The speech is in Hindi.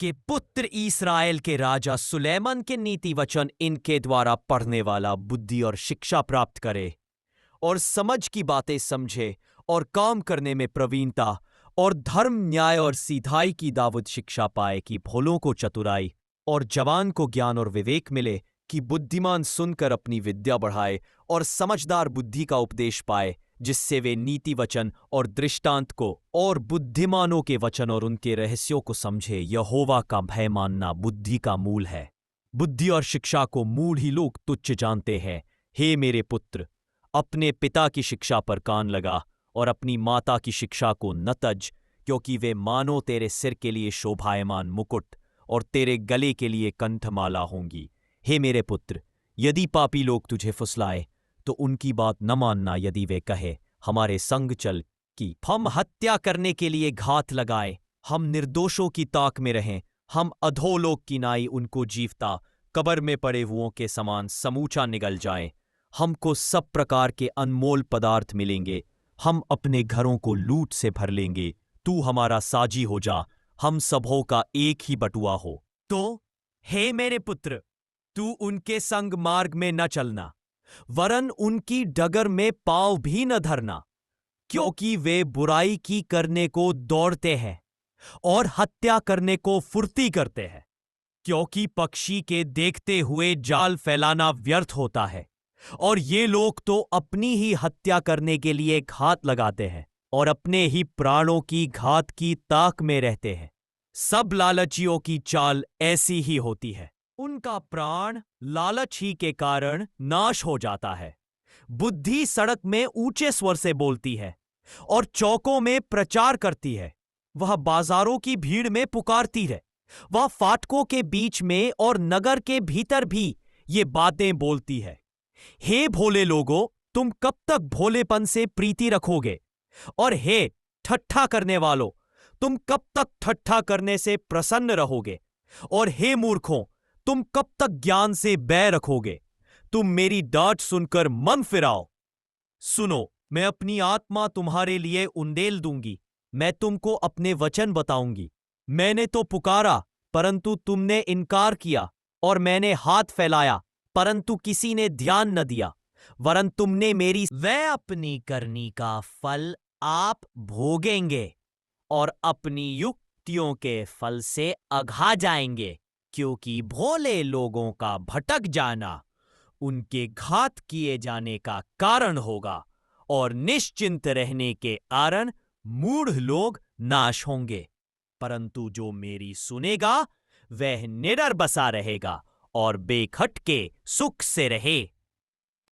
कि पुत्र इस्राएल के राजा सुलेमान के नीति वचन इनके द्वारा पढ़ने वाला बुद्धि और शिक्षा प्राप्त करे और समझ की बातें समझे और काम करने में प्रवीणता और धर्म न्याय और सीधाई की दावत शिक्षा पाए कि भोलों को चतुराई और जवान को ज्ञान और विवेक मिले कि बुद्धिमान सुनकर अपनी विद्या बढ़ाए और समझदार बुद्धि का उपदेश पाए जिससे वे नीति वचन और दृष्टांत को और बुद्धिमानों के वचन और उनके रहस्यों को समझे। यहोवा का भय मानना बुद्धि का मूल है। बुद्धि और शिक्षा को मूल ही लोग तुच्छ जानते हैं। हे मेरे पुत्र, अपने पिता की शिक्षा पर कान लगा और अपनी माता की शिक्षा को न तज, क्योंकि वे मानो तेरे सिर के लिए शोभायमान मुकुट और तेरे गले के लिए कंठमाला होंगी। हे मेरे पुत्र, यदि पापी लोग तुझे फुसलाए तो उनकी बात न मानना। यदि वे कहे हमारे संग चल कि हम हत्या करने के लिए घात लगाए, हम निर्दोषों की ताक में रहें, हम अधोलोक की नाई उनको जीवता कब्र में पड़े हुओं के समान समूचा निगल जाएं, हमको सब प्रकार के अनमोल पदार्थ मिलेंगे, हम अपने घरों को लूट से भर लेंगे, तू हमारा साजी हो जा, हम सबों का एक ही बटुआ हो। तो हे मेरे पुत्र, तू उनके संग मार्ग में न चलना, वरन उनकी डगर में पांव भी न धरना, क्योंकि वे बुराई की करने को दौड़ते हैं और हत्या करने को फुर्ती करते हैं। क्योंकि पक्षी के देखते हुए जाल फैलाना व्यर्थ होता है, और ये लोग तो अपनी ही हत्या करने के लिए घात लगाते हैं और अपने ही प्राणों की घात की ताक में रहते हैं। सब लालचियों की चाल ऐसी ही होती है, उनका प्राण लालच ही के कारण नाश हो जाता है। बुद्धि सड़क में ऊंचे स्वर से बोलती है और चौकों में प्रचार करती है। वह बाजारों की भीड़ में पुकारती है, वह फाटकों के बीच में और नगर के भीतर भी ये बातें बोलती है। हे भोले लोगों, तुम कब तक भोलेपन से प्रीति रखोगे? और हे ठट्ठा करने वालों, तुम कब तक ठट्ठा करने से प्रसन्न रहोगे? और हे मूर्खों, तुम कब तक ज्ञान से बैर रखोगे? तुम मेरी डांट सुनकर मन फिराओ। सुनो, मैं अपनी आत्मा तुम्हारे लिए उंडेल दूंगी, मैं तुमको अपने वचन बताऊंगी। मैंने तो पुकारा परंतु तुमने इनकार किया, और मैंने हाथ फैलाया परंतु किसी ने ध्यान न दिया, वरन तुमने मेरी वह अपनी करनी का फल आप भोगेंगे और अपनी युक्तियों के फल से अघा जाएंगे। क्योंकि भोले लोगों का भटक जाना उनके घात किए जाने का कारण होगा, और निश्चिंत रहने के कारण मूढ़ लोग नाश होंगे। परंतु जो मेरी सुनेगा वह निडर बसा रहेगा और बेखटके सुख से रहे।